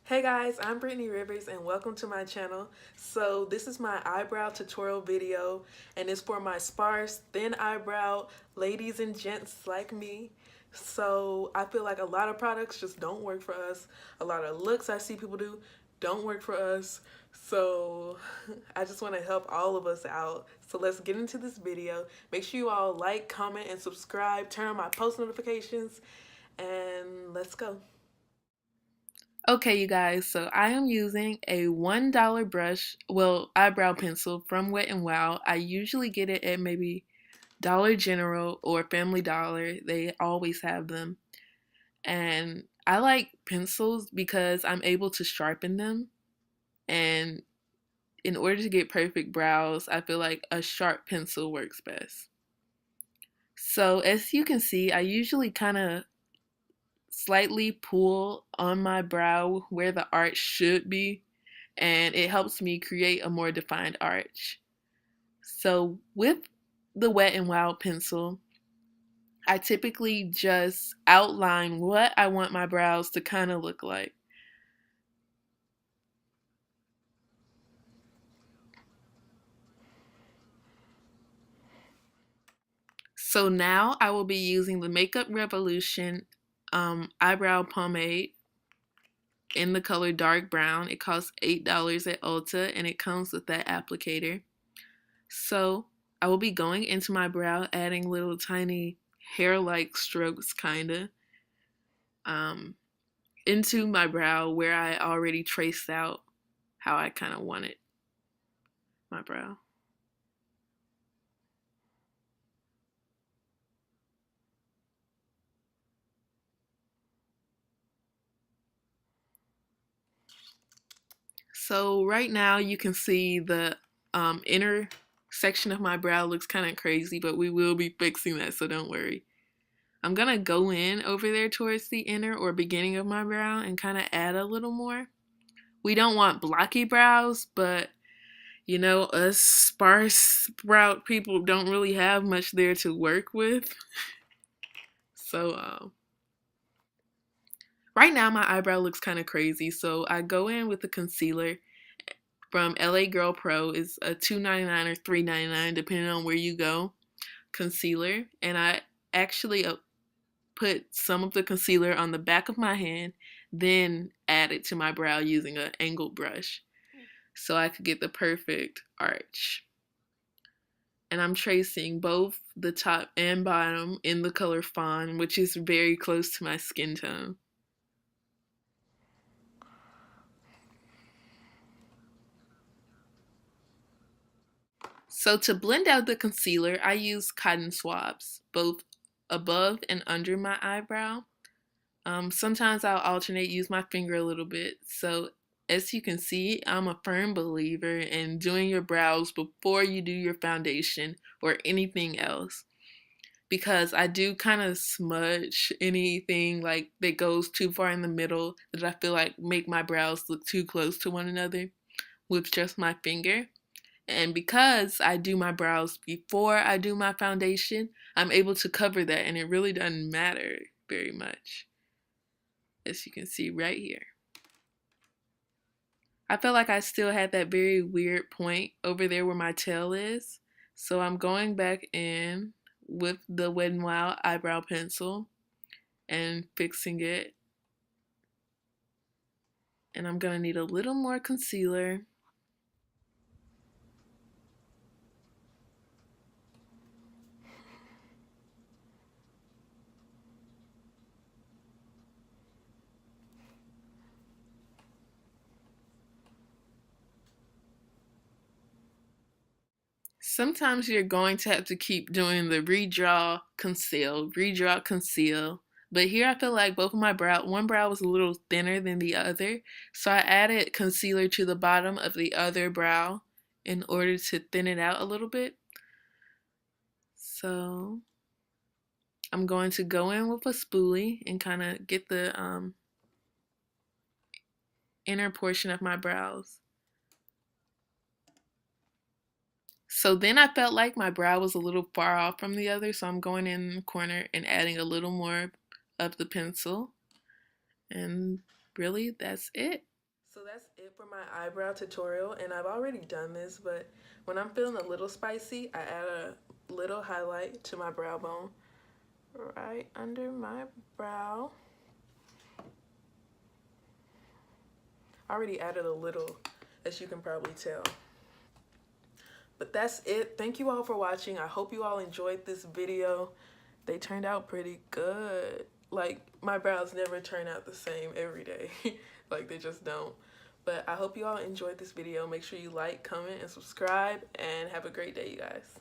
Hey guys, I'm Brittany Rivers and welcome to my channel. So this is my eyebrow tutorial video and it's for my sparse, thin eyebrow ladies and gents like me. So I feel like a lot of products just don't work for us. A lot of looks I see people do don't work for us. So I just want to help all of us out. So let's get into this video. Make sure you all like, comment, and subscribe. Turn on my post notifications and let's go. Okay, you guys, so I am using a $1 brush, eyebrow pencil from Wet n Wild. I usually get it at maybe Dollar General or Family Dollar. They always have them. And I like pencils because I'm able to sharpen them. And in order to get perfect brows, I feel like a sharp pencil works best. So as you can see, I usually kind of slightly pull on my brow where the arch should be, and it helps me create a more defined arch. So with the Wet n Wild pencil, I typically just outline what I want my brows to kind of look like. So now I will be using the Makeup Revolution eyebrow pomade in the color dark brown. It costs $8 at Ulta and it comes with that applicator. So I will be going into my brow, adding little tiny hair-like strokes kinda into my brow where I already traced out how I kind of wanted my brow. So right now you can see the inner section of my brow looks kind of crazy, but we will be fixing that, so don't worry. I'm gonna go in over there towards the inner or beginning of my brow and kind of add a little more. We don't want blocky brows, but you know, us sparse brow people don't really have much there to work with. So right now my eyebrow looks kind of crazy, so I go in with the concealer from LA Girl Pro. Is a $2.99 or $3.99 depending on where you go concealer, and I actually put some of the concealer on the back of my hand, then add it to my brow using an angled brush so I could get the perfect arch. And I'm tracing both the top and bottom in the color Fawn, which is very close to my skin tone. So to blend out the concealer, I use cotton swabs, both above and under my eyebrow. Sometimes I'll alternate, use my finger a little bit. So as you can see, I'm a firm believer in doing your brows before you do your foundation or anything else, because I do kind of smudge anything like that goes too far in the middle that I feel like make my brows look too close to one another with just my finger. And because I do my brows before I do my foundation, I'm able to cover that and it really doesn't matter very much, as you can see right here. I felt like I still had that very weird point over there where my tail is. So I'm going back in with the Wet n Wild eyebrow pencil and fixing it. And I'm going to need a little more concealer. Sometimes you're going to have to keep doing the redraw, conceal. But here I feel like both of my one brow was a little thinner than the other. So I added concealer to the bottom of the other brow in order to thin it out a little bit. So I'm going to go in with a spoolie and kind of get the inner portion of my brows. So then I felt like my brow was a little far off from the other, so I'm going in the corner and adding a little more of the pencil. And really, that's it. So that's it for my eyebrow tutorial, and I've already done this, but when I'm feeling a little spicy, I add a little highlight to my brow bone right under my brow. I already added a little, as you can probably tell. But that's it. Thank you all for watching. I hope you all enjoyed this video. They turned out pretty good. Like, my brows never turn out the same every day. Like, they just don't. But I hope you all enjoyed this video. Make sure you like, comment, and subscribe. And have a great day, you guys.